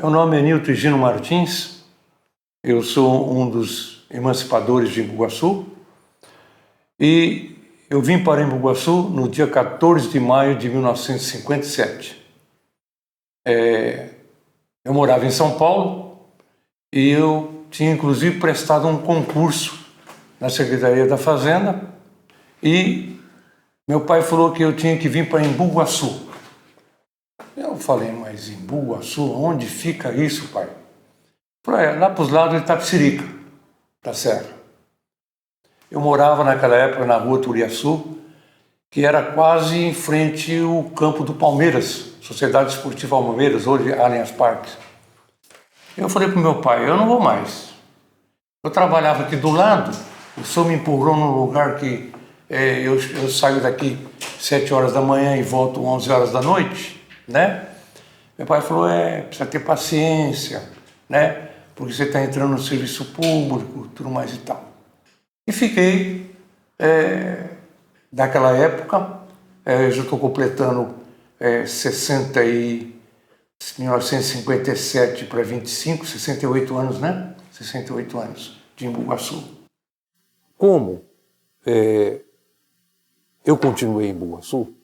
Meu nome é Nilton Higino Martins, eu sou um dos emancipadores de Embu-Guaçu e eu vim para Embu-Guaçu no dia 14 de maio de 1957. Eu morava em São Paulo e eu tinha inclusive prestado um concurso na Secretaria da Fazenda e meu pai falou que eu tinha que vir para Embu-Guaçu. Eu falei, mas Embu-Guaçu, onde fica isso, pai? Falei, lá para os lados de Itapecerica, da Serra. Eu morava naquela época na rua Turiaçu, que era quase em frente ao campo do Palmeiras, Sociedade Esportiva Palmeiras, hoje Allianz Parque. Eu falei para o meu pai, eu não vou mais. Eu trabalhava aqui do lado, o senhor me empurrou num lugar que eu saio daqui 7 horas da manhã e volto 11 horas da noite, né? Meu pai falou, precisa ter paciência, né? Porque você está entrando no serviço público, tudo mais e tal. E fiquei, daquela época, eu já estou completando 1957 para 25, 68 anos, né? 68 anos de Embu-Guaçu. Como eu continuei em Embu-Guaçu,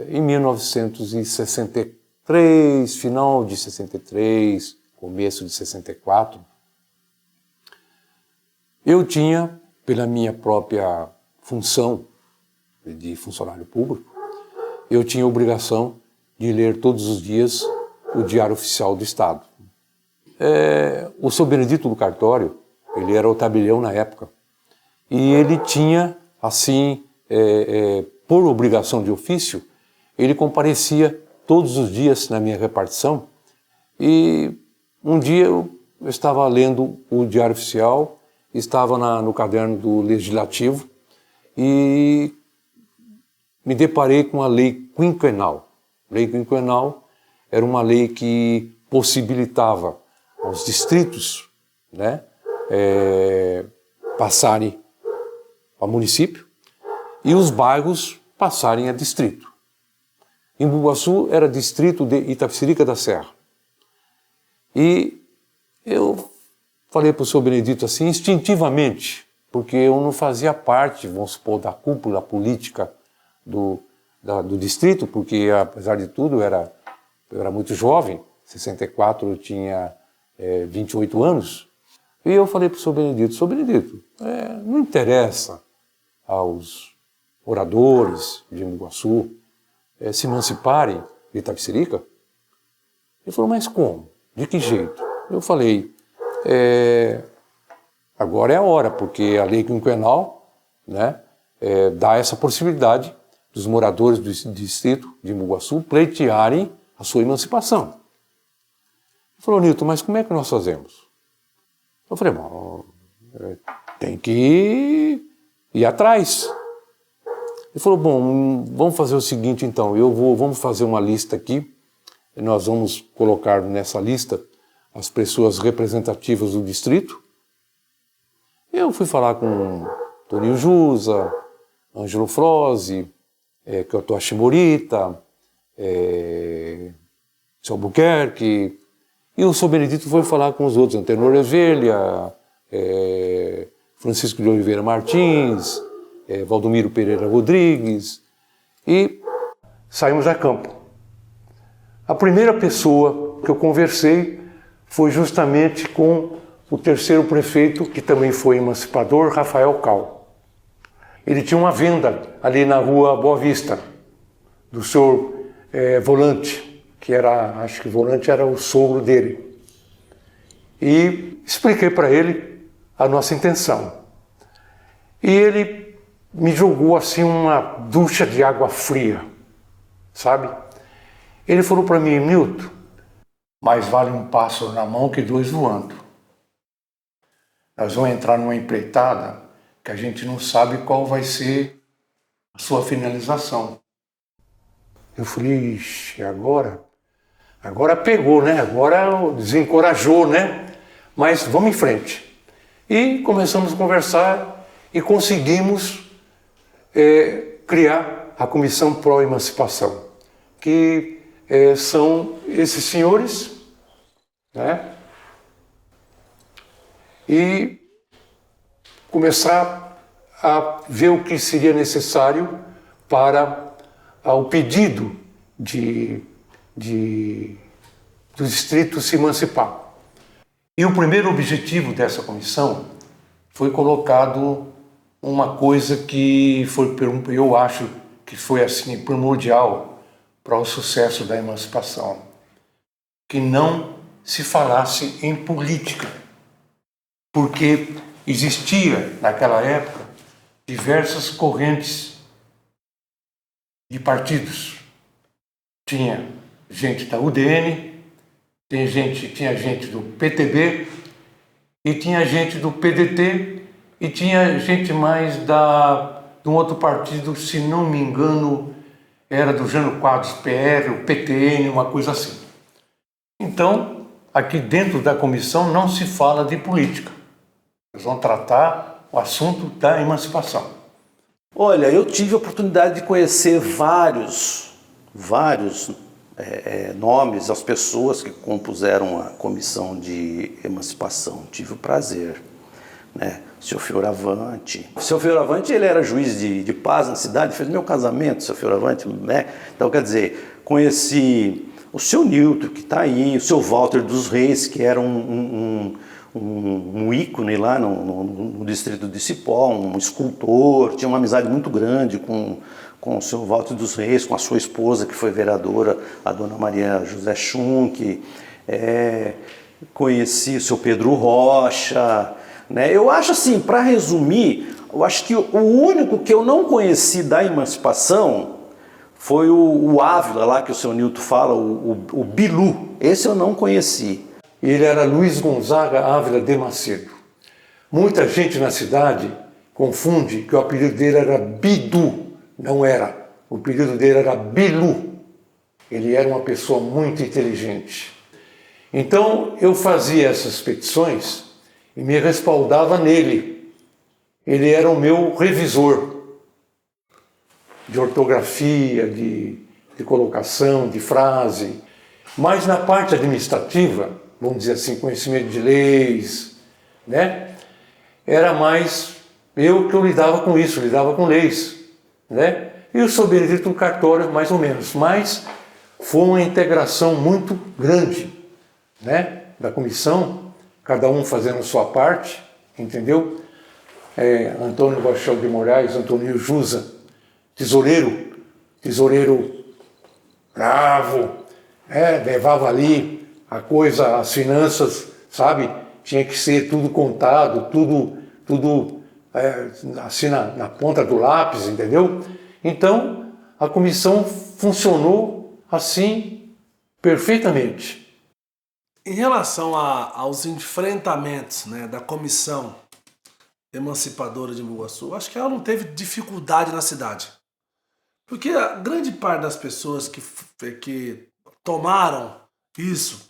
em 1963, final de 63, começo de 64, eu tinha, pela minha própria função de funcionário público, eu tinha a obrigação de ler todos os dias o Diário Oficial do Estado. O seu Benedito do Cartório, ele era o tabelião na época, e ele tinha, assim, por obrigação de ofício, ele comparecia todos os dias na minha repartição, e um dia eu estava lendo o Diário Oficial, estava no caderno do Legislativo e me deparei com a Lei Quinquenal. Lei Quinquenal era uma lei que possibilitava aos distritos, né, passarem a município e os bairros passarem a distrito. Embu-Guaçu era distrito de Itapecerica da Serra. E eu falei para o senhor Benedito assim, instintivamente, porque eu não fazia parte, vamos supor, da cúpula política do distrito, porque apesar de tudo eu era muito jovem, 64 eu tinha 28 anos, e eu falei para o senhor Benedito, não interessa aos moradores de Embu-Guaçu se emanciparem de Itapecerica? Ele falou, mas como? De que jeito? Eu falei, agora é a hora, porque a Lei Quinquenal, né, dá essa possibilidade dos moradores do distrito de Embu-Guaçu pleitearem a sua emancipação. Ele falou, Nilton, mas como é que nós fazemos? Eu falei, bom, tem que ir atrás. Ele falou, bom, vamos fazer o seguinte então, vamos fazer uma lista aqui, e nós vamos colocar nessa lista as pessoas representativas do distrito. Eu fui falar com Toninho Jusa, Ângelo Frosi, Kyotoshi Morita, seu Albuquerque, e o senhor Benedito foi falar com os outros, Antenor Evelha, Francisco de Oliveira Martins, Valdomiro Pereira Rodrigues, e saímos a campo. A primeira pessoa que eu conversei foi justamente com o terceiro prefeito, que também foi emancipador, Rafael Cal. Ele tinha uma venda ali na rua Boa Vista, do senhor Volante, que acho que Volante era o sogro dele. E expliquei para ele a nossa intenção. E ele me jogou assim uma ducha de água fria, sabe? Ele falou para mim, Nilton, mais vale um pássaro na mão que 2 voando. Nós vamos entrar numa empreitada que a gente não sabe qual vai ser a sua finalização. Eu falei, ixi, agora pegou, né? Agora desencorajou, né? Mas vamos em frente. E começamos a conversar e conseguimos criar a Comissão Pró-Emancipação, que são esses senhores né? E começar a ver o que seria necessário para o pedido do distrito se emancipar. E o primeiro objetivo dessa comissão foi colocado uma coisa que foi, eu acho que foi assim primordial para o sucesso da emancipação, que não se falasse em política, porque existia naquela época diversas correntes de partidos. Tinha gente da UDN, tinha gente do PTB, e tinha gente do PDT, e tinha gente mais de um outro partido, se não me engano, era do Jânio Quadros PR, o PTN, uma coisa assim. Então, aqui dentro da comissão não se fala de política. Eles vão tratar o assunto da emancipação. Olha, eu tive a oportunidade de conhecer vários nomes, as pessoas que compuseram a comissão de emancipação. Tive o prazer, né? Seu Fioravante. O seu Fioravante, ele era juiz de paz na cidade, fez meu casamento, seu Fioravante, né? Então, quer dizer, conheci o seu Nilton, que está aí, o seu Walter dos Reis, que era um ícone lá no distrito de Cipó, um escultor, tinha uma amizade muito grande com o seu Walter dos Reis, com a sua esposa, que foi vereadora, a dona Maria José Schunk, conheci o seu Pedro Rocha, né? Eu acho assim, para resumir, eu acho que o único que eu não conheci da emancipação foi o Ávila lá, que o seu Nilton fala, o Bilu, esse eu não conheci. Ele era Luiz Gonzaga Ávila de Macedo. Muita gente na cidade confunde que o apelido dele era Bidu. Não era. O apelido dele era Bilu. Ele era uma pessoa muito inteligente. Então, eu fazia essas petições e me respaldava nele. Ele era o meu revisor de ortografia, de colocação, de frase. Mas na parte administrativa, vamos dizer assim, conhecimento de leis, né? Era mais eu que eu lidava com isso, lidava com leis, né? E o seu Benedito Cartório, mais ou menos. Mas foi uma integração muito grande, né? Da comissão, cada um fazendo a sua parte, entendeu? Antônio Bachel de Moraes, Antônio Jusa, tesoureiro bravo, levava ali a coisa, as finanças, sabe? Tinha que ser tudo contado, tudo assim na ponta do lápis, entendeu? Então, a comissão funcionou assim perfeitamente. Em relação aos enfrentamentos, né, da comissão emancipadora de Embu-Guaçu, acho que ela não teve dificuldade na cidade. Porque a grande parte das pessoas que tomaram isso,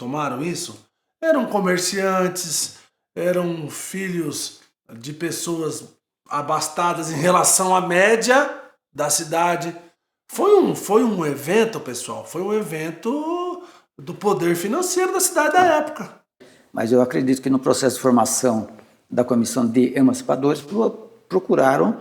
eram comerciantes, eram filhos de pessoas abastadas em relação à média da cidade. Foi um evento, pessoal, foi um evento do poder financeiro da cidade da época. Mas eu acredito que no processo de formação da Comissão de Emancipadores procuraram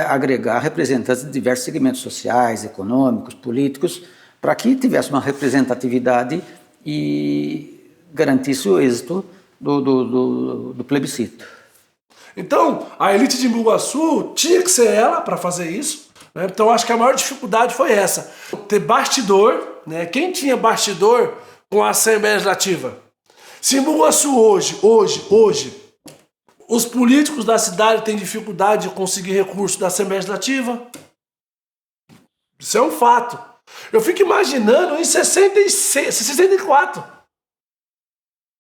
agregar representantes de diversos segmentos sociais, econômicos, políticos, para que tivesse uma representatividade e garantisse o êxito do plebiscito. Então, a elite de Embu-Guaçu tinha que ser ela para fazer isso, né? Então, acho que a maior dificuldade foi essa. Ter bastidor, né? Quem tinha bastidor com a Assembleia Legislativa? Se Embu-Guaçu hoje, os políticos da cidade têm dificuldade de conseguir recurso da Assembleia Legislativa, isso é um fato. Eu fico imaginando em 64.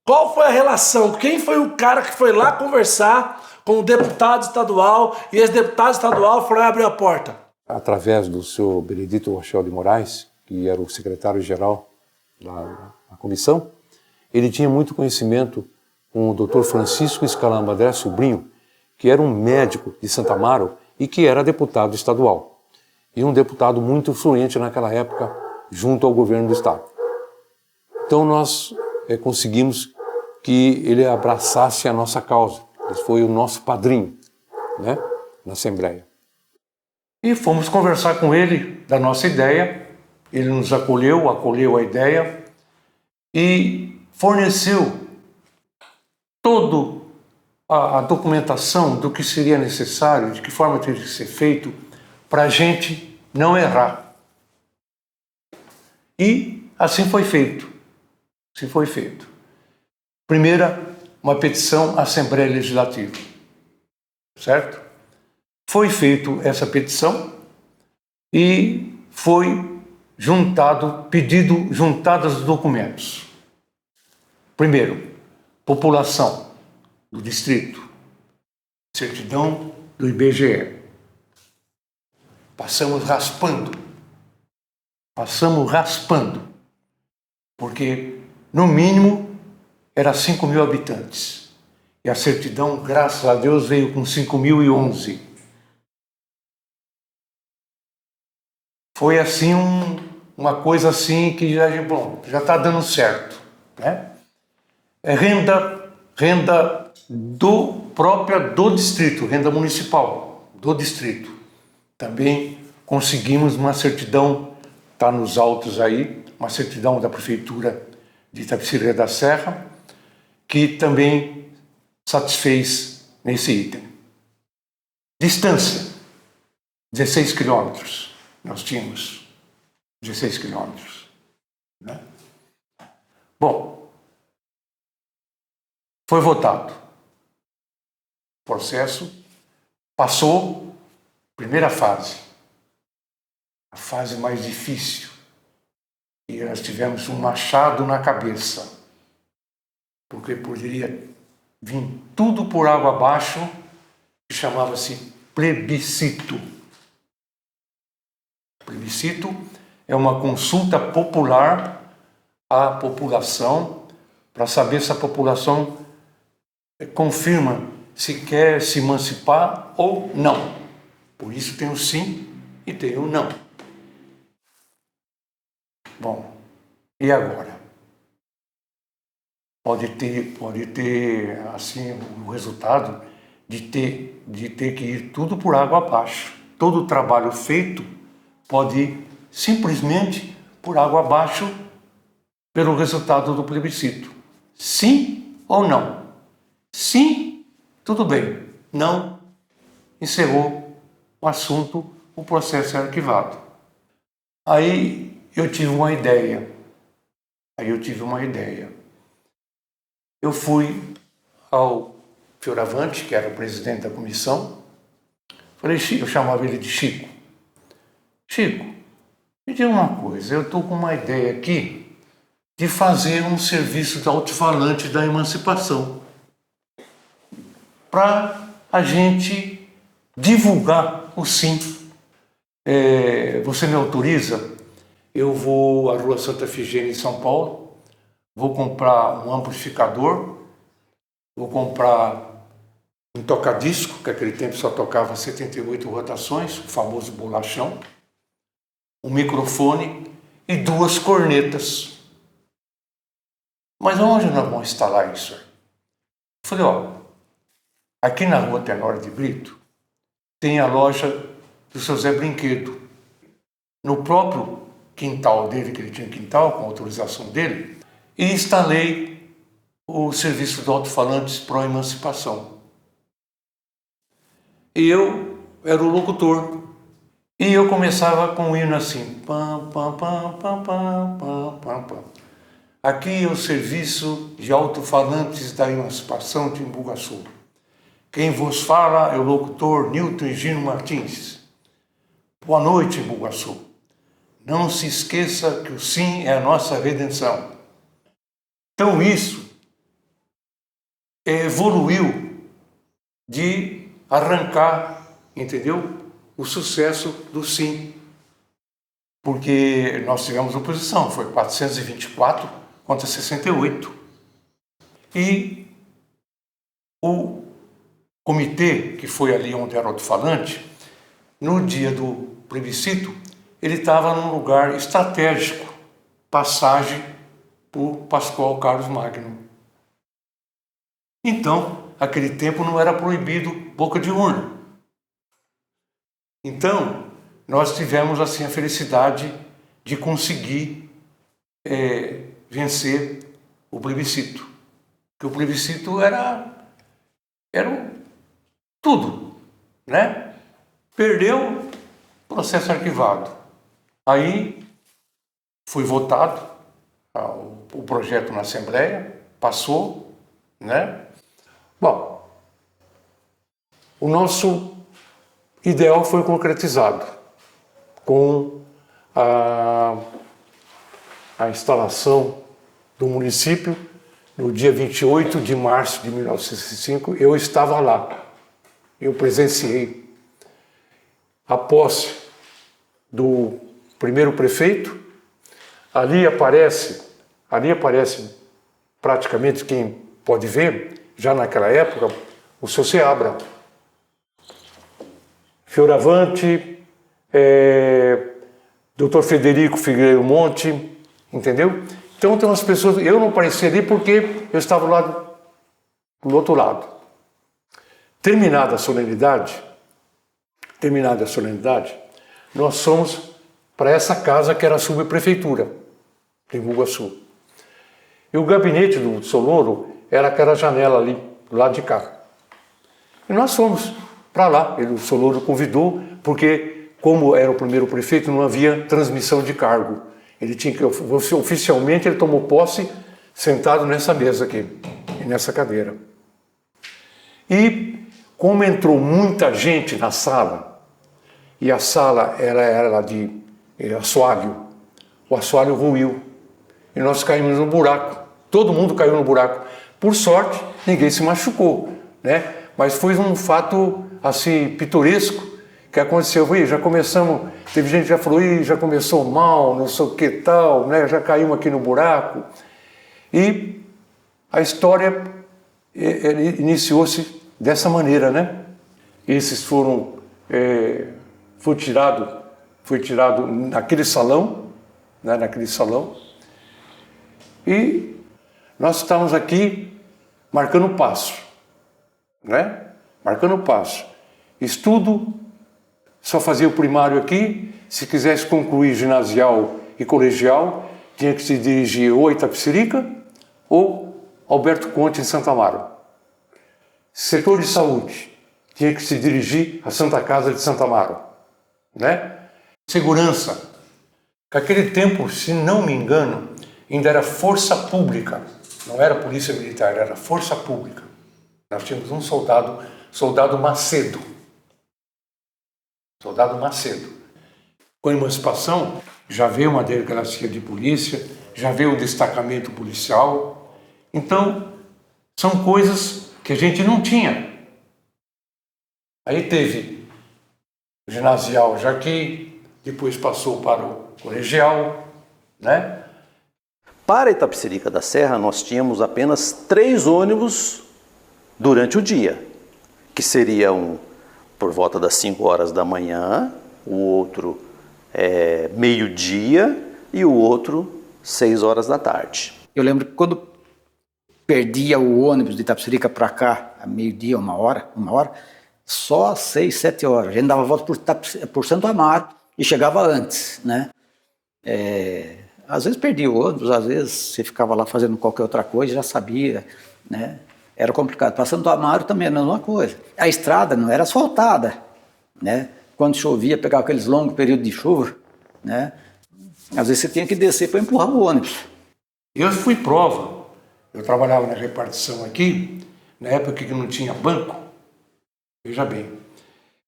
Qual foi a relação? Quem foi o cara que foi lá conversar com o deputado estadual e esse deputado estadual foi lá abrir a porta? Através do senhor Benedito Rochel de Moraes, que era o secretário-geral da comissão, ele tinha muito conhecimento com o Dr. Francisco Escalamba André Sobrinho, que era um médico de Santa Amaro e que era deputado estadual. E um deputado muito influente naquela época, junto ao governo do estado. Então nós conseguimos que ele abraçasse a nossa causa. Ele foi o nosso padrinho, né, na Assembleia. E fomos conversar com ele da nossa ideia. Ele nos acolheu a ideia e forneceu toda a documentação do que seria necessário, de que forma teria que ser feito, para a gente não errar. E assim foi feito. Assim foi feito. Primeira, uma petição à Assembleia Legislativa. Certo? Foi feita essa petição e foi juntados os documentos. Primeiro, população do distrito, certidão do IBGE. Passamos raspando, porque no mínimo era 5.000 habitantes. E a certidão, graças a Deus, veio com 5.011. Foi assim uma coisa assim que já está dando certo, né? É renda própria do distrito, renda municipal do distrito. Também conseguimos uma certidão, está nos autos aí, uma certidão da Prefeitura de Itapecerica da Serra, que também satisfez nesse item. Distância, 16 quilômetros. Nós tínhamos 16 quilômetros, né? Bom, foi votado. O processo passou, primeira fase, a fase mais difícil. E nós tivemos um machado na cabeça, porque poderia vir tudo por água abaixo, que chamava-se plebiscito. Plebiscito é uma consulta popular à população para saber se a população confirma se quer se emancipar ou não. Por isso tem o sim e tem o não. Bom, e agora? Pode ter assim o resultado de ter que ir tudo por água abaixo. Todo o trabalho feito pode ir simplesmente por água abaixo pelo resultado do plebiscito. Sim ou não? Sim, tudo bem. Não, encerrou o assunto, o processo é arquivado. Aí eu tive uma ideia. Eu fui ao Fioravante, que era o presidente da comissão. Falei, eu chamava ele de Chico. Chico, me diga uma coisa, eu estou com uma ideia aqui de fazer um serviço de alto-falante da emancipação para a gente divulgar o sim. Você me autoriza? Eu vou à Rua Santa Efigênia, em São Paulo, vou comprar um amplificador, vou comprar um toca-disco, que naquele tempo só tocava 78 rotações, o famoso bolachão, um microfone e 2 cornetas. Mas onde nós vamos instalar isso? Eu falei, aqui na Rua Tenório de Brito tem a loja do seu Zé Brinquedo. No próprio quintal dele, que ele tinha um quintal, com autorização dele, e instalei o serviço de alto-falantes pró-emancipação. E eu era o locutor. E eu começava com um hino assim. Pam, pam, pam, pam, pam, pam, pam, pam. Aqui é o serviço de alto-falantes da emancipação de Timbugaçu. Quem vos fala é o locutor Nilton Gino Martins. Boa noite, Timbugaçu. Não se esqueça que o sim é a nossa redenção. Então isso evoluiu de arrancar, entendeu? O sucesso do sim. Porque nós tivemos oposição, foi 424 contra 68. E o comitê, que foi ali onde era o alto-falante, no dia do plebiscito, ele estava num lugar estratégico, passagem por Pascoal Carlos Magno. Então, naquele tempo não era proibido boca de urna. Então, nós tivemos assim a felicidade de conseguir vencer o plebiscito. Porque o plebiscito era tudo, né? Perdeu, processo arquivado. Aí foi votado o projeto na Assembleia, passou, né? Bom, o nosso ideal foi concretizado com a instalação do município no dia 28 de março de 1905. Eu estava lá, eu presenciei a posse do primeiro prefeito. Ali aparece praticamente, quem pode ver, já naquela época, o seu Seabra, Fioravante, Dr. Federico Figueiredo Monte, entendeu? Então tem umas pessoas, eu não apareci ali porque eu estava lá do outro lado. Terminada a solenidade, nós fomos para essa casa que era a subprefeitura de Embu-Guaçu. E o gabinete do Soloro era aquela janela ali, do lado de cá. E nós fomos para lá, o Soloro convidou, porque como era o primeiro prefeito, não havia transmissão de cargo. Ele tinha que, oficialmente, ele tomou posse sentado nessa mesa aqui, nessa cadeira. E como entrou muita gente na sala, e a sala era de assoalho, o assoalho ruiu, e nós caímos no buraco. Todo mundo caiu no buraco. Por sorte, ninguém se machucou, né? Mas foi um fato, assim, pitoresco que aconteceu. Já começamos, teve gente que já falou, já começou mal, não sei o que tal, né? Já caímos aqui no buraco. E a história iniciou-se dessa maneira, né? Esses foi tirado naquele salão, né? Naquele salão. E nós estamos aqui marcando passo, né? Marcando passo. Estudo, só fazia o primário aqui. Se quisesse concluir ginasial e colegial, tinha que se dirigir ou a Itapecerica ou Alberto Conte em Santa Amaro. Setor de saúde, tinha que se dirigir à Santa Casa de Santa Amaro, né? Segurança. Naquele tempo, se não me engano, ainda era força pública, não era polícia militar, era força pública. Nós tínhamos um soldado Macedo. Soldado Macedo. Com a emancipação, já veio uma delegacia de polícia, já veio um destacamento policial. Então, são coisas que a gente não tinha. Aí teve o ginasial já aqui, depois passou para o colegial, né? Para Itapecerica da Serra, nós tínhamos apenas 3 ônibus durante o dia, que seriam por volta das 5 horas da manhã, o outro meio-dia e o outro 6 horas da tarde. Eu lembro que quando perdia o ônibus de Itapecerica para cá, a meio-dia, uma hora, só às 6, 7 horas. A gente dava a volta por Santo Amaro e chegava antes, né? Às vezes perdia o ônibus, às vezes você ficava lá fazendo qualquer outra coisa, já sabia, né? Era complicado. Para Santo Amaro também era a mesma coisa. A estrada não era asfaltada, né? Quando chovia, pegava aqueles longos períodos de chuva, né? Às vezes você tinha que descer para empurrar o ônibus. Eu fui prova. Eu trabalhava na repartição aqui, na época que não tinha banco. Veja bem,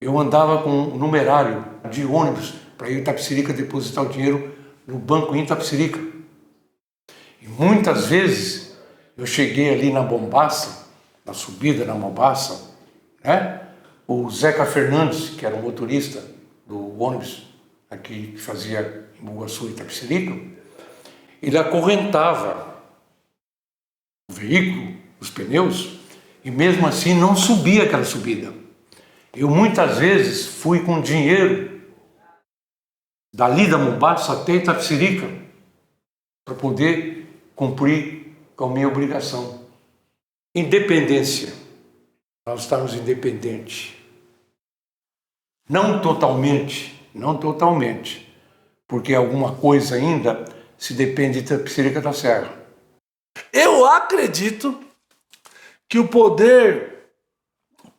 eu andava com um numerário de ônibus para ir em Itapecerica depositar o dinheiro no banco em Itapecerica. E muitas vezes eu cheguei ali na Bombaça, na subida na Bombaça, né? O Zeca Fernandes, que era o motorista do ônibus aqui que fazia Embu-Guaçu e Itapecerica, ele acorrentava o veículo, os pneus, e mesmo assim não subia aquela subida. Eu muitas vezes fui com dinheiro dali da Mombaça até Itapecerica para poder cumprir com a minha obrigação. independência. Nós estamos independentes. Não totalmente, porque alguma coisa ainda se depende de Itapecerica da Serra. Eu acredito que o poder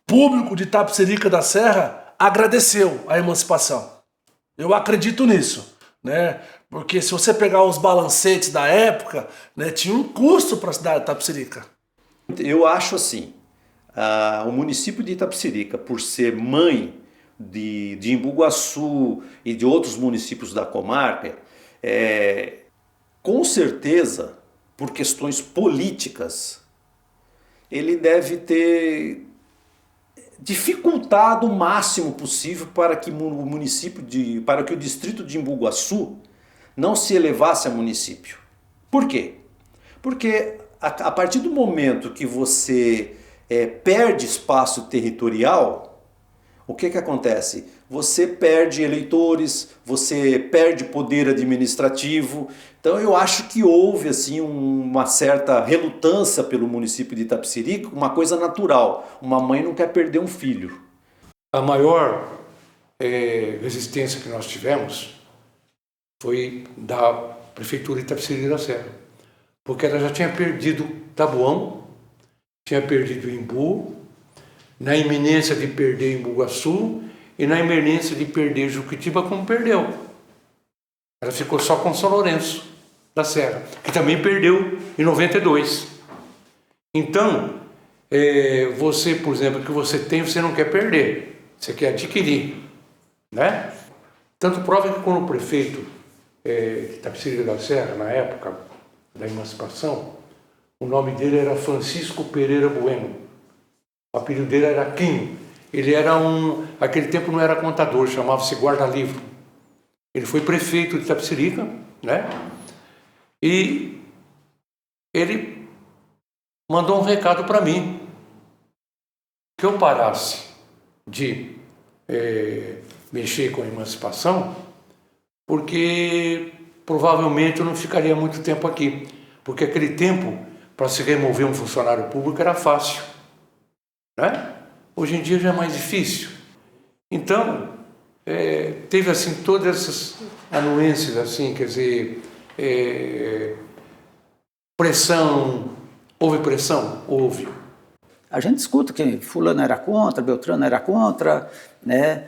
público de Itapecerica da Serra agradeceu a emancipação. Eu acredito nisso, né? Porque se você pegar os balancetes da época, né, tinha um custo para a cidade de Itapecerica. Eu acho assim, o município de Itapecerica, por ser mãe de Embu-Guaçu e de outros municípios da comarca, com certeza, por questões políticas, ele deve ter dificultado o máximo possível para que para que o distrito de Embu-Guaçu não se elevasse a município. Por quê? Porque a partir do momento que você perde espaço territorial, o que acontece? Você perde eleitores, você perde poder administrativo. Então eu acho que houve assim uma certa relutância pelo município de Itapecerica, uma coisa natural. Uma mãe não quer perder um filho. A maior resistência que nós tivemos foi da Prefeitura de Itapecerica da Serra, porque ela já tinha perdido Taboão, tinha perdido Embu, na iminência de perder Embu-Guaçu e na iminência de perder Juquitiba, como perdeu. Ela ficou só com São Lourenço da Serra, que também perdeu em 92. Então, você, por exemplo, o que você tem, você não quer perder, você quer adquirir, né? Tanto prova que quando o prefeito de Itapecerica da Serra, na época da emancipação, o nome dele era Francisco Pereira Bueno. O apelido dele era Quinho. Ele era aquele tempo não era contador, chamava-se guarda-livro. Ele foi prefeito de Itapecerica, né? E ele mandou um recado para mim, que eu parasse de mexer com a emancipação, porque provavelmente eu não ficaria muito tempo aqui, porque aquele tempo, para se remover um funcionário público era fácil, né? Hoje em dia já é mais difícil. Então, teve assim todas essas anuências, assim, quer dizer, pressão. Houve pressão? Houve. A gente escuta que fulano era contra, Beltrano era contra, né?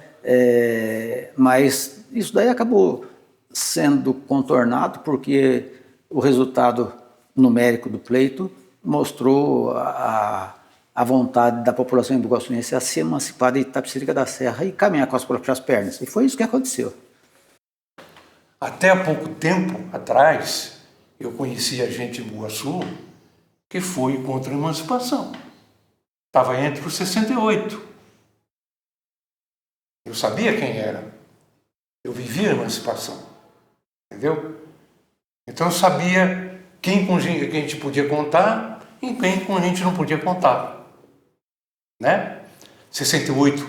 Mas isso daí acabou sendo contornado porque o resultado numérico do pleito mostrou a vontade da população embu-guaçuense a se emancipar de Itapecerica da Serra e caminhar com as próprias pernas. E foi isso que aconteceu. Até há pouco tempo atrás, eu conhecia gente em Embu-Guaçu que foi contra a emancipação. Estava entre os 68. Eu sabia quem era. Eu vivia a emancipação. Entendeu? Então eu sabia quem a gente podia contar e quem com a gente não podia contar. Né? 68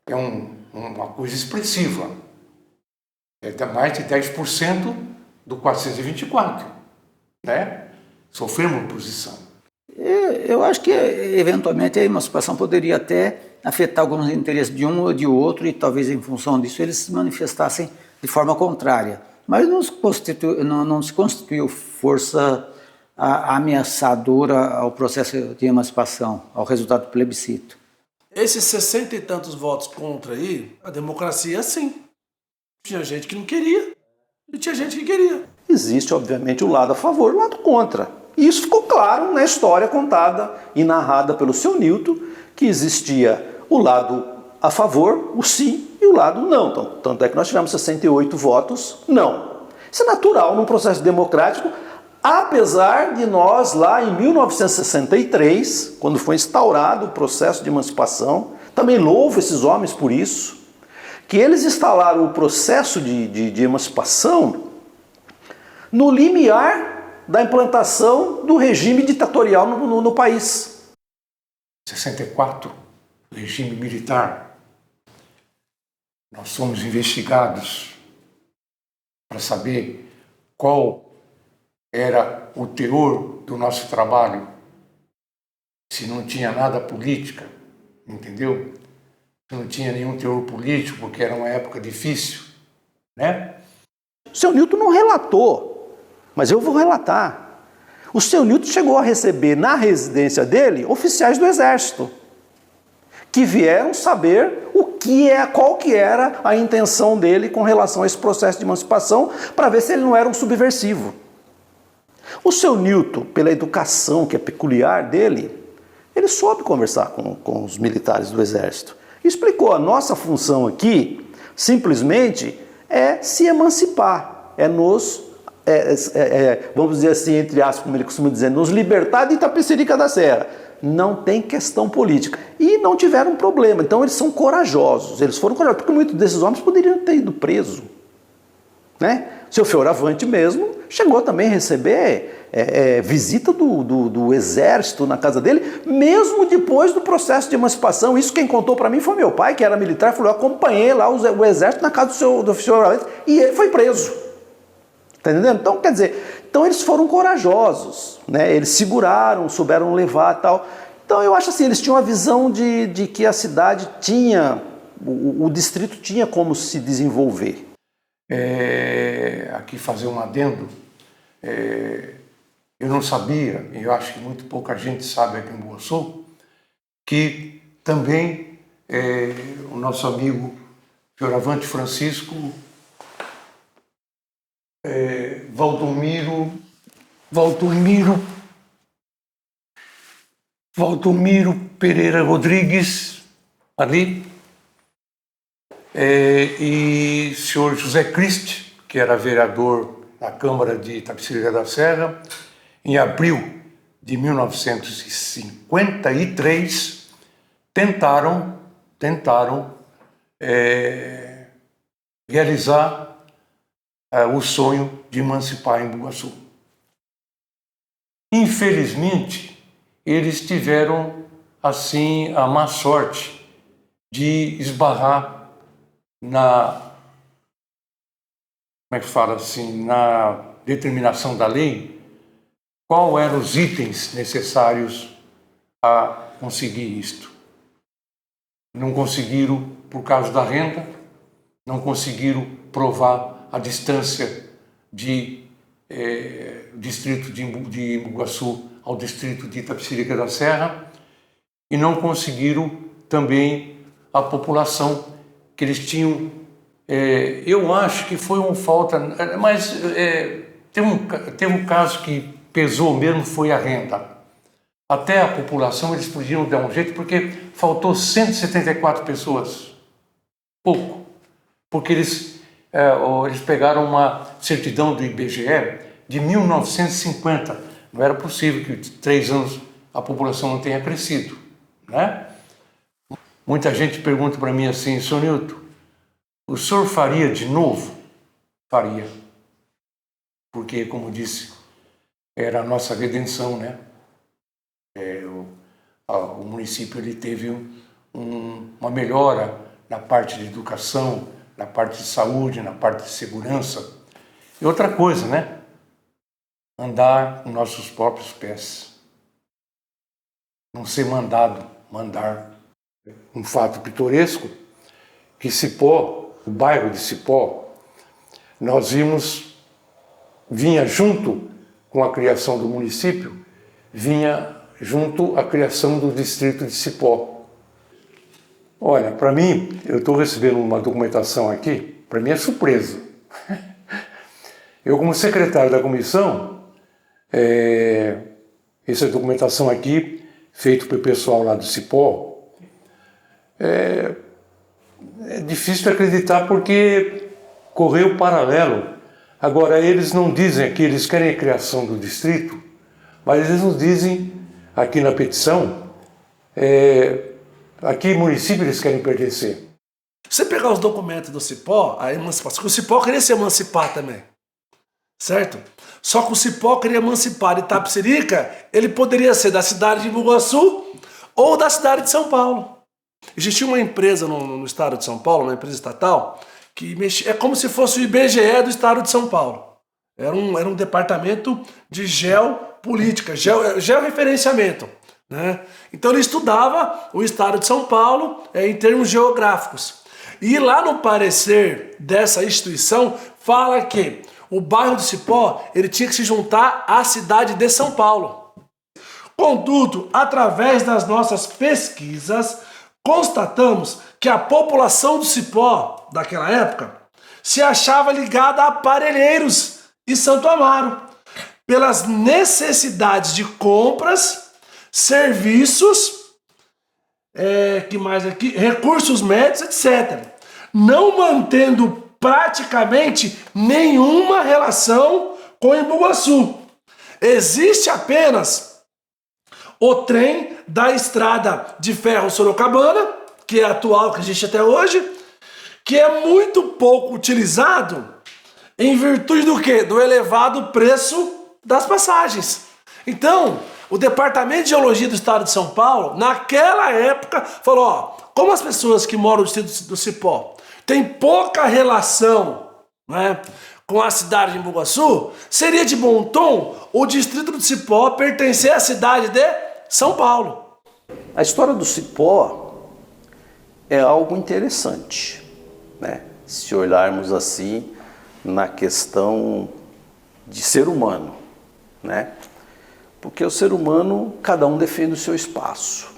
é uma coisa expressiva. É mais de 10% do 424. Né? Sofremos oposição. Eu acho que, eventualmente, a emancipação poderia até afetar alguns interesses de um ou de outro e talvez, em função disso, eles se manifestassem de forma contrária. Mas não se constituiu força ameaçadora ao processo de emancipação, ao resultado do plebiscito. Esses 60 e tantos votos contra aí, a democracia é assim. Tinha gente que não queria e tinha gente que queria. Existe, obviamente, o lado a favor e o lado contra. E isso ficou claro na história contada e narrada pelo seu Nilton, que existia o lado a favor, o sim, e o lado não. Então, tanto é que nós tivemos 68 votos não. Isso é natural num processo democrático, apesar de nós, lá em 1963, quando foi instaurado o processo de emancipação, também louvo esses homens por isso, que eles instalaram o processo de emancipação no limiar da implantação do regime ditatorial no país. 64, regime militar. Nós somos investigados para saber qual era o teor do nosso trabalho. se não tinha nada política, entendeu? Se não tinha nenhum teor político, porque era uma época difícil, né? O seu Newton não relatou, mas eu vou relatar. O seu Newton chegou a receber na residência dele oficiais do Exército, que vieram saber qual que era a intenção dele com relação a esse processo de emancipação, para ver se ele não era um subversivo. O seu Newton, pela educação que é peculiar dele, ele soube conversar com os militares do Exército. E explicou, a nossa função aqui, simplesmente, é se emancipar, vamos dizer assim, entre aspas, como ele costuma dizer, nos libertar de Itapecerica da Serra. Não tem questão política. E não tiveram problema. Então eles são corajosos. Eles foram corajosos, porque muitos desses homens poderiam ter ido presos. Né? O seu Fioravante mesmo chegou também a receber visita do Exército na casa dele, mesmo depois do processo de emancipação. Isso quem contou para mim foi meu pai, que era militar, falou, eu acompanhei lá o Exército na casa do Fioravante e ele foi preso. Está entendendo? Então, quer dizer, eles foram corajosos, né? Eles seguraram, souberam levar e tal. Então, eu acho assim, eles tinham a visão de que a cidade tinha, o distrito tinha como se desenvolver. Aqui fazer um adendo, eu não sabia, e eu acho que muito pouca gente sabe aqui em Boaçu, que também o nosso amigo Fioravante Francisco Valdomiro Pereira Rodrigues, ali, e senhor José Christ, que era vereador na Câmara de Itapecerica da Serra, em abril de 1953, tentaram realizar o sonho de emancipar em Embu-Guaçu. Infelizmente, eles tiveram, assim, a má sorte de esbarrar na determinação da lei, qual eram os itens necessários a conseguir isto. Não conseguiram por causa da renda, não conseguiram provar a distância de distrito de Embu-Guaçu ao distrito de Itapecerica da Serra, e não conseguiram também a população que eles tinham. Eu acho que foi uma falta, mas teve um caso que pesou mesmo, foi a renda. Até a população eles podiam dar um jeito, porque faltou 174 pessoas, pouco, porque eles pegaram uma certidão do IBGE de 1950. Não era possível que em 3 anos a população não tenha crescido, né? Muita gente pergunta para mim assim, senhor Newton, o senhor faria de novo? Faria. Porque, como disse, era a nossa redenção, né? O município ele teve uma melhora na parte de educação, na parte de saúde, na parte de segurança. E outra coisa, né? Andar com nossos próprios pés. Não ser mandado, mandar. Um fato pitoresco, que Cipó, o bairro de Cipó, nós vinha junto com a criação do município, vinha junto a criação do distrito de Cipó. Olha, para mim, eu estou recebendo uma documentação aqui, para mim é surpresa. Eu, como secretário da comissão, essa documentação aqui, feita pelo pessoal lá do Cipó, é difícil de acreditar porque correu paralelo. Agora, eles não dizem aqui, eles querem a criação do distrito, mas eles nos dizem aqui na petição, a que município eles querem pertencer. Você pegar os documentos do Cipó, a emancipação, o Cipó queria se emancipar também, certo? Só que o Cipó queria emancipar de Itapecerica, ele poderia ser da cidade de Embu-Guaçu ou da cidade de São Paulo. Existia uma empresa no estado de São Paulo, uma empresa estatal, que é como se fosse o IBGE do estado de São Paulo. Era um departamento de geopolítica, georreferenciamento. né? Então ele estudava o estado de São Paulo em termos geográficos. E lá no parecer dessa instituição fala que o bairro do Cipó ele tinha que se juntar à cidade de São Paulo. Contudo, através das nossas pesquisas, constatamos que a população do Cipó daquela época se achava ligada a Parelheiros e Santo Amaro, pelas necessidades de compras, serviços, que mais aqui? Recursos médicos, etc. Não mantendo praticamente nenhuma relação com Embu-Guaçu. Existe apenas o trem da estrada de ferro Sorocabana, que é atual, que existe até hoje, que é muito pouco utilizado em virtude do quê? Do elevado preço das passagens. Então, o Departamento de Geologia do Estado de São Paulo, naquela época, falou, ó, como as pessoas que moram no distrito do Cipó têm pouca relação, né, com a cidade de Embu-Guaçu, seria de bom tom o distrito do Cipó pertencer à cidade de São Paulo. A história do Cipó é algo interessante, né? Se olharmos assim na questão de ser humano, né? Porque o ser humano, cada um defende o seu espaço,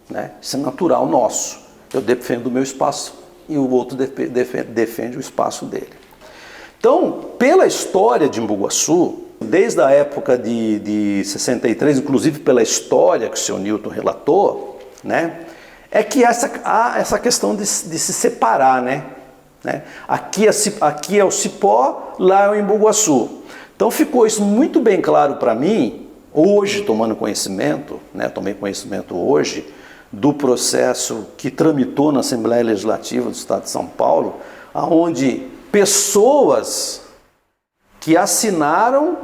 né? Isso é natural nosso. Eu defendo o meu espaço e o outro defende o espaço dele. Então, pela história de Embu-Guaçu, desde a época de 63, inclusive pela história que o senhor Newton relatou, né? É que há essa questão de se separar, né? Aqui é o Cipó, lá é o Embu-Guaçu. Então ficou isso muito bem claro para mim, hoje tomando conhecimento, né? Tomei conhecimento hoje do processo que tramitou na Assembleia Legislativa do Estado de São Paulo, onde pessoas que assinaram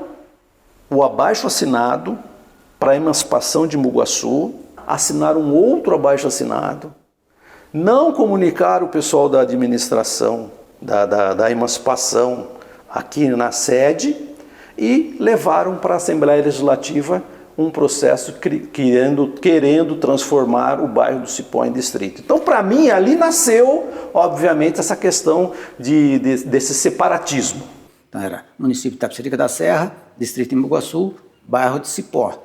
o abaixo-assinado para a emancipação de Embu-Guaçu, assinaram um outro abaixo-assinado, não comunicaram o pessoal da administração da emancipação aqui na sede e levaram para a Assembleia Legislativa um processo querendo transformar o bairro do Cipó em distrito. Então, para mim, ali nasceu, obviamente, essa questão desse separatismo. Então, era município de Itapecerica da Serra, distrito de Embu-Guaçu, bairro de Cipó.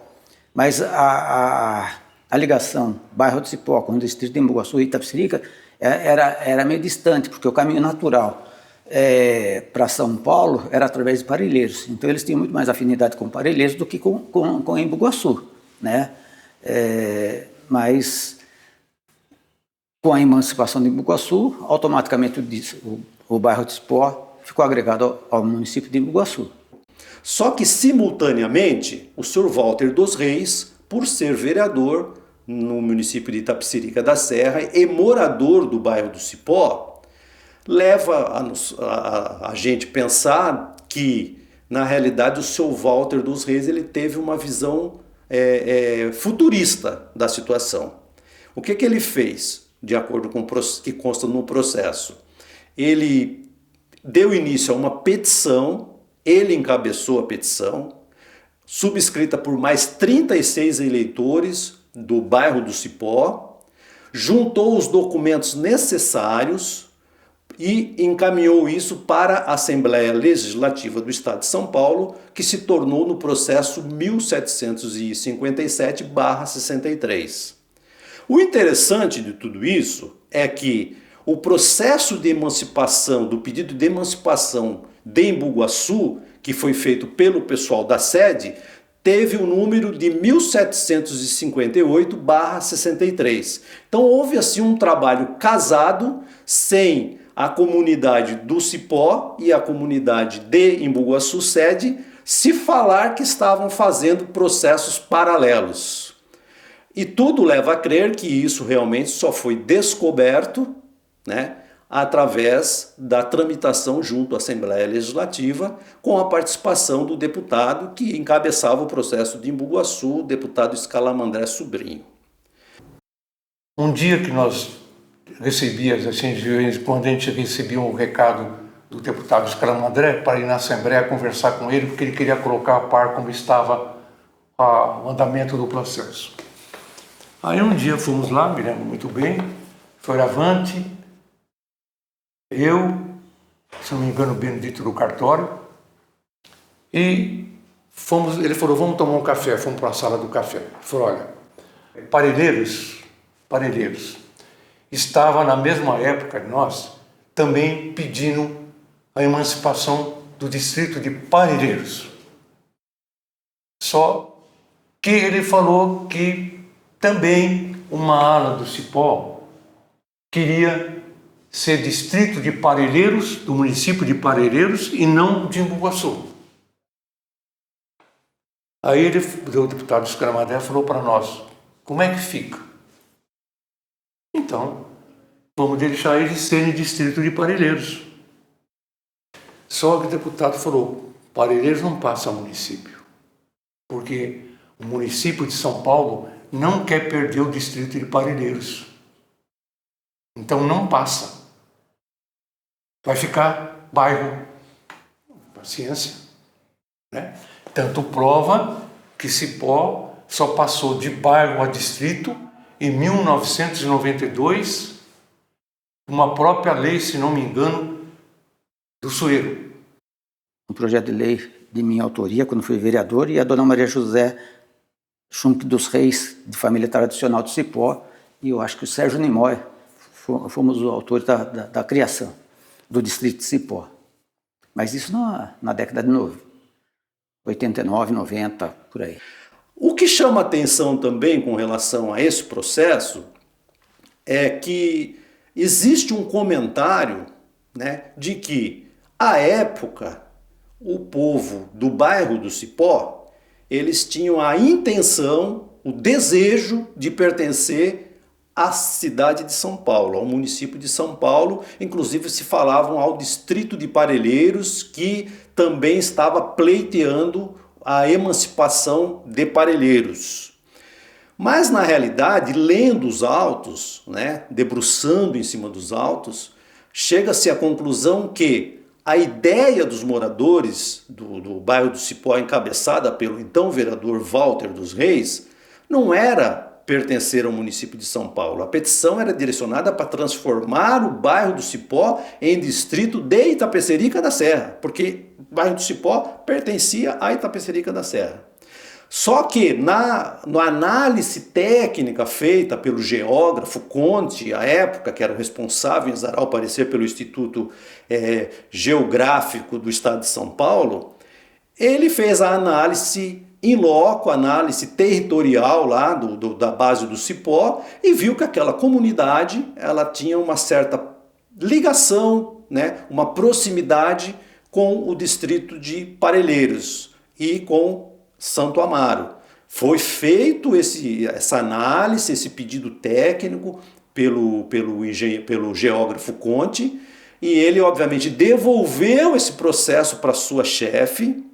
Mas a ligação bairro de Cipó com o distrito de Embu-Guaçu e Itapecerica era meio distante, porque o caminho natural para São Paulo era através de Parelheiros. Então eles tinham muito mais afinidade com Parelheiros do que com Embu-Guaçu, né? Mas com a emancipação de Embu-Guaçu, automaticamente o bairro de Cipó ficou agregado ao município de Embu-Guaçu. Só que, simultaneamente, o senhor Walter dos Reis, por ser vereador no município de Itapecerica da Serra e morador do bairro do Cipó, leva a gente pensar que, na realidade, o senhor Walter dos Reis ele teve uma visão futurista da situação. O que ele fez, de acordo com o que consta no processo? Ele deu início a uma petição, ele encabeçou a petição, subscrita por mais 36 eleitores do bairro do Cipó, juntou os documentos necessários e encaminhou isso para a Assembleia Legislativa do Estado de São Paulo, que se tornou no processo 1757/63. O interessante de tudo isso é que o processo de emancipação, do pedido de emancipação de Embu-Guaçu, que foi feito pelo pessoal da sede, teve o número de 1758/63. Então houve assim um trabalho casado, sem a comunidade do Cipó e a comunidade de Embu-Guaçu sede se falar que estavam fazendo processos paralelos. E tudo leva a crer que isso realmente só foi descoberto, né, através da tramitação junto à Assembleia Legislativa, com a participação do deputado que encabeçava o processo de Embu-Guaçu, o deputado Escalamandré Sobrinho. Um dia que nós recebíamos, assim, quando a gente recebia um recado do deputado Escalamandré para ir na Assembleia conversar com ele, porque ele queria colocar a par como estava o andamento do processo. Aí um dia fomos lá, me lembro muito bem, Fioravante, eu, se não me engano, o Benedito do Cartório, e ele falou, vamos tomar um café, fomos para a sala do café. Ele falou, olha, Parelheiros, estava na mesma época de nós, também pedindo a emancipação do distrito de Parelheiros. Só que ele falou que também uma ala do Cipó queria ser distrito de Parelheiros, do município de Parelheiros, e não de Embu-Guaçu. Aí o deputado Scaramadé falou para nós, como é que fica? Então, vamos deixar eles serem distrito de Parelheiros. Só que o deputado falou, Parelheiros não passa município, porque o município de São Paulo não quer perder o distrito de Parelheiros. Então não passa. Vai ficar bairro. Paciência. Né? Tanto prova que Cipó só passou de bairro a distrito em 1992, uma própria lei, se não me engano, do Sueiro. Um projeto de lei de minha autoria, quando fui vereador, e a dona Maria José Schunk dos Reis, de família tradicional de Cipó, e eu acho que o Sérgio Nimói fomos os autores da criação do distrito de Cipó. Mas isso na década de 89, 90, por aí. O que chama atenção também com relação a esse processo é que existe um comentário, né, de que, à época, o povo do bairro do Cipó, eles tinham a intenção, o desejo de pertencer à cidade de São Paulo, ao município de São Paulo. Inclusive se falavam ao distrito de Parelheiros, que também estava pleiteando a emancipação de Parelheiros. Mas na realidade, lendo os autos, né, debruçando em cima dos autos, chega-se à conclusão que a ideia dos moradores do bairro do Cipó, encabeçada pelo então vereador Walter dos Reis, não era pertencer ao município de São Paulo. A petição era direcionada para transformar o bairro do Cipó em distrito de Itapecerica da Serra, porque o bairro do Cipó pertencia a Itapecerica da Serra. Só que na análise técnica feita pelo geógrafo Conte, à época, que era o responsável em exarar o parecer pelo Instituto Geográfico do Estado de São Paulo, ele fez a análise in loco, análise territorial lá da base do Cipó, e viu que aquela comunidade ela tinha uma certa ligação, né, uma proximidade com o distrito de Parelheiros e com Santo Amaro. Foi feito essa análise, esse pedido técnico pelo geógrafo Conte, e ele obviamente devolveu esse processo para sua chefe.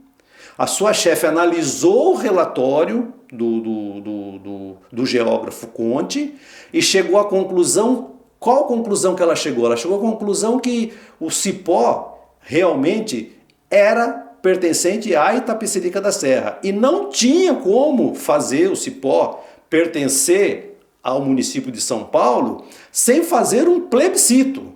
A sua chefe analisou o relatório do geógrafo Conte e chegou à conclusão. Qual a conclusão que ela chegou? Ela chegou à conclusão que o Cipó realmente era pertencente à Itapecerica da Serra e não tinha como fazer o Cipó pertencer ao município de São Paulo sem fazer um plebiscito.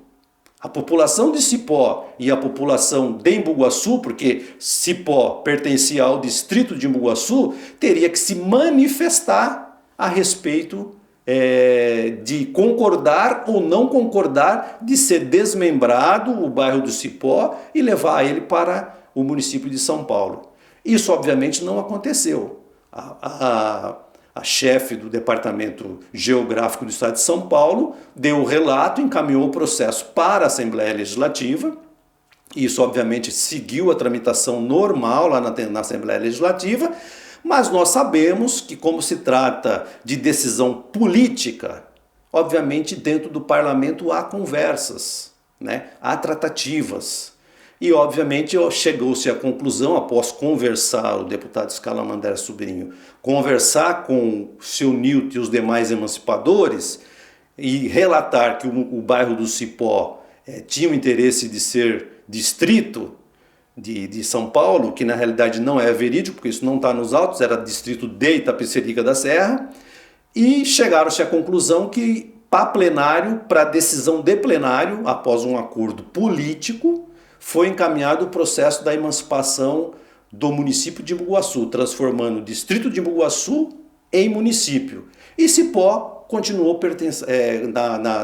A população de Cipó e a população de Embu-Guaçu, porque Cipó pertencia ao distrito de Embu-Guaçu, teria que se manifestar a respeito de concordar ou não concordar de ser desmembrado o bairro do Cipó e levar ele para o município de São Paulo. Isso obviamente não aconteceu. A chefe do Departamento Geográfico do Estado de São Paulo deu o relato, encaminhou o processo para a Assembleia Legislativa. Isso obviamente seguiu a tramitação normal lá na Assembleia Legislativa, mas nós sabemos que, como se trata de decisão política, obviamente dentro do parlamento há conversas, né? Há tratativas. E, obviamente, chegou-se à conclusão, após conversar, o deputado Scaramadé Sobrinho, conversar com o seu Nilton e os demais emancipadores e relatar que o bairro do Cipó tinha o interesse de ser distrito de São Paulo, que na realidade não é verídico, porque isso não está nos autos, era distrito de Itapecerica da Serra. e chegaram-se à conclusão que para plenário, para decisão de plenário, após um acordo político, foi encaminhado o processo da emancipação do município de Embu-Guaçu, transformando o distrito de Embu-Guaçu em município. E Cipó continuou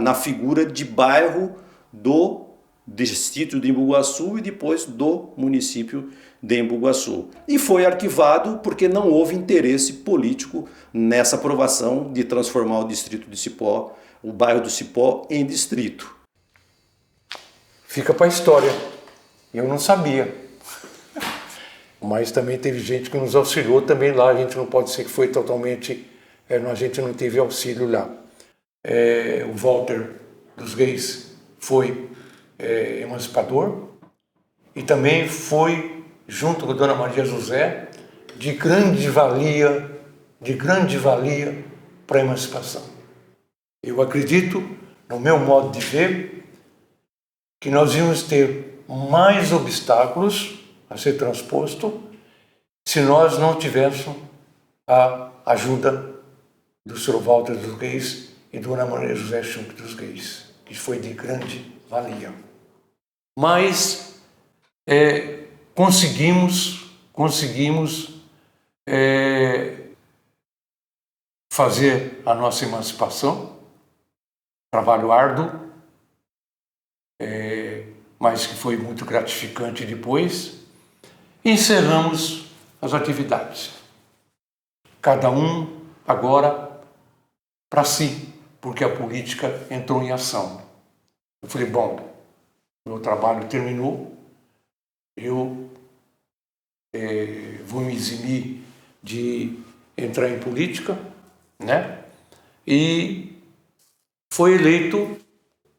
na figura de bairro do distrito de Embu-Guaçu e depois do município de Embu-Guaçu. E foi arquivado porque não houve interesse político nessa aprovação de transformar o distrito de Cipó, o bairro do Cipó, em distrito. Fica para a história. Eu não sabia. Mas também teve gente que nos auxiliou também lá. A gente não pode dizer que foi totalmente... a gente não teve auxílio lá. O Walter dos Reis foi emancipador e também foi, junto com a Dona Maria José, de grande valia para a emancipação. Eu acredito, no meu modo de ver, que nós íamos ter mais obstáculos a ser transposto se nós não tivéssemos a ajuda do Sr. Walter dos Reis e Dona Maria José Schunk dos Reis, que foi de grande valia. Mas conseguimos fazer a nossa emancipação, trabalho árduo, mas que foi muito gratificante depois. Encerramos as atividades. Cada um agora para si, porque a política entrou em ação. Eu falei, bom, meu trabalho terminou, eu vou me eximir de entrar em política, né? E foi eleito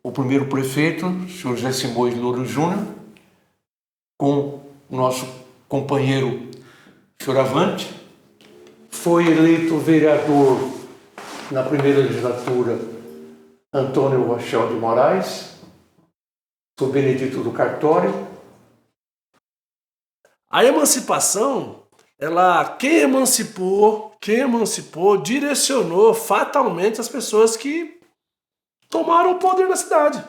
o primeiro prefeito, o senhor José Simões Louro Júnior, com o nosso companheiro Fioravante. Foi eleito vereador na primeira legislatura Antônio Rochel de Moraes, sou Benedito do Cartório. A emancipação, quem emancipou, direcionou fatalmente as pessoas que tomaram o poder na cidade.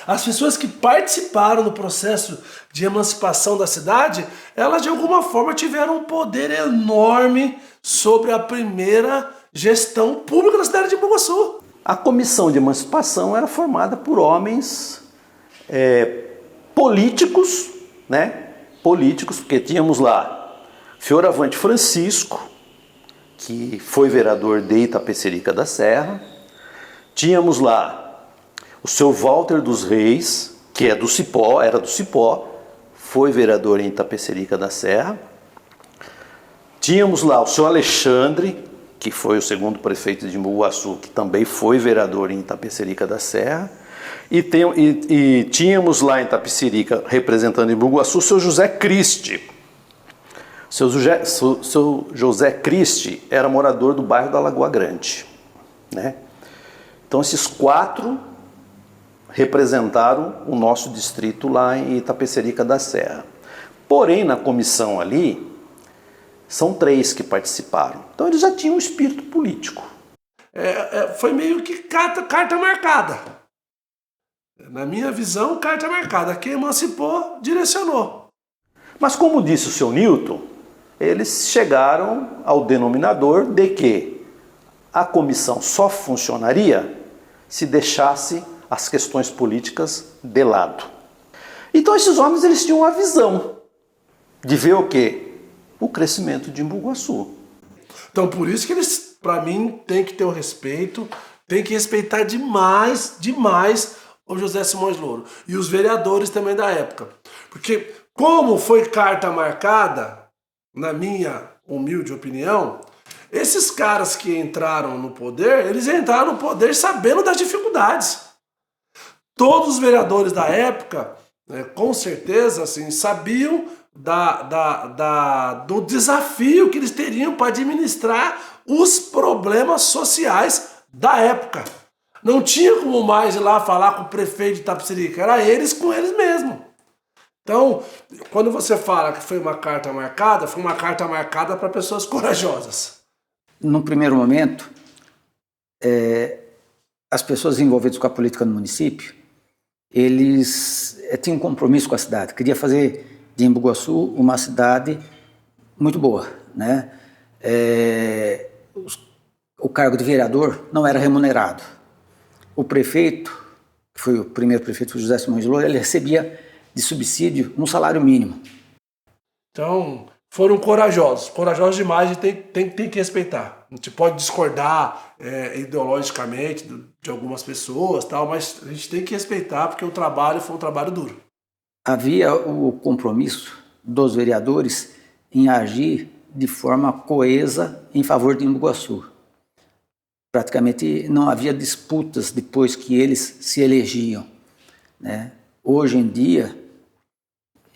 As pessoas que participaram do processo de emancipação da cidade, elas de alguma forma tiveram um poder enorme sobre a primeira gestão pública da cidade de Embu-Guaçu. A comissão de emancipação era formada por homens políticos, né? Políticos, porque tínhamos lá Fioravante Francisco, que foi vereador de Itapecerica da Serra. Tínhamos lá o seu Walter dos Reis, que era do Cipó, foi vereador em Itapecerica da Serra. Tínhamos lá o seu Alexandre, que foi o segundo prefeito de Embu-Guaçu, que também foi vereador em Itapecerica da Serra. E tínhamos lá em Itapecerica, representando Embu-Guaçu, o seu José Cristi. Seu José Cristi era morador do bairro da Lagoa Grande, né? Então esses quatro representaram o nosso distrito lá em Itapecerica da Serra. Porém, na comissão ali, são 3 que participaram. Então eles já tinham um espírito político. Foi meio que carta marcada. Na minha visão, carta marcada. Quem emancipou, direcionou. Mas como disse o seu Newton, eles chegaram ao denominador de que a comissão só funcionaria se deixasse as questões políticas de lado. Então esses homens eles tinham uma visão de ver o quê? O crescimento de Embu-Guaçu. Então por isso que eles, para mim, tem que ter o respeito, tem que respeitar demais o José Simões Louro e os vereadores também da época. Porque como foi carta marcada, na minha humilde opinião, esses caras que entraram no poder, eles entraram no poder sabendo das dificuldades. Todos os vereadores da época, com certeza, assim, sabiam do desafio que eles teriam para administrar os problemas sociais da época. Não tinha como mais ir lá falar com o prefeito de Itapecerica, era eles com eles mesmos. Então, quando você fala que foi uma carta marcada, foi uma carta marcada para pessoas corajosas. Num primeiro momento, as pessoas envolvidas com a política no município, eles tinham um compromisso com a cidade, queria fazer de Embu Guaçu uma cidade muito boa, né? O cargo de vereador não era remunerado. O prefeito, que foi o primeiro prefeito, foi José Simões Loura, ele recebia de subsídio um salário mínimo. Então, foram corajosos demais e tem que respeitar. A gente pode discordar ideologicamente de algumas pessoas, tal, mas a gente tem que respeitar porque o trabalho foi um trabalho duro. Havia o compromisso dos vereadores em agir de forma coesa em favor de Embu Guaçu. Praticamente não havia disputas depois que eles se elegiam, né? Hoje em dia,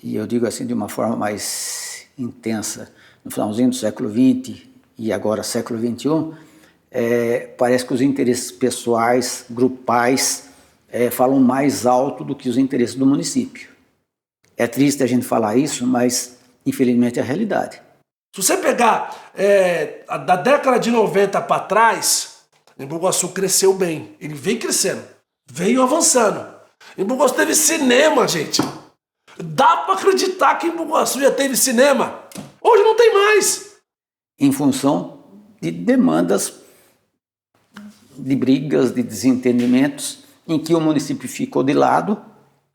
e eu digo assim de uma forma mais intensa, no finalzinho do século XX e agora século XXI, parece que os interesses pessoais, grupais, falam mais alto do que os interesses do município. É triste a gente falar isso, mas infelizmente é a realidade. Se você pegar da década de 90 para trás, Embu Guaçu cresceu bem. Ele vem crescendo, veio avançando. Embu Guaçu teve cinema, gente. Dá para acreditar que Embu Guaçu já teve cinema. Hoje não tem mais. Em função de demandas, de brigas, de desentendimentos, em que o município ficou de lado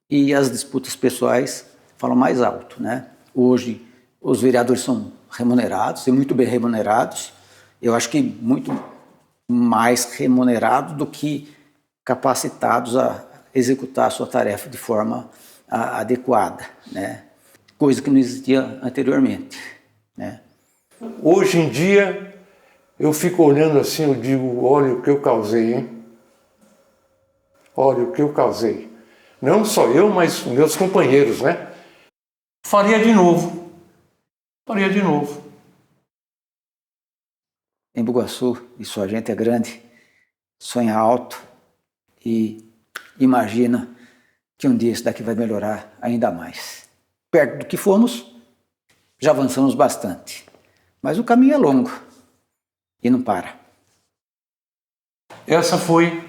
e as disputas pessoais falam mais alto, né? Hoje os vereadores são remunerados, e muito bem remunerados. Eu acho que muito mais remunerados do que capacitados a executar a sua tarefa de forma adequada, né? Coisa que não existia anteriormente, né? Hoje em dia, eu fico olhando assim, eu digo, olha o que eu causei, hein? Olha o que eu causei. Não só eu, mas meus companheiros, né? Faria de novo. Faria de novo. Embu Guaçu, e sua gente é grande, sonha alto e imagina que um dia isso daqui vai melhorar ainda mais. Perto do que fomos, já avançamos bastante. Mas o caminho é longo e não para. Essa foi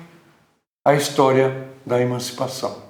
a história da emancipação.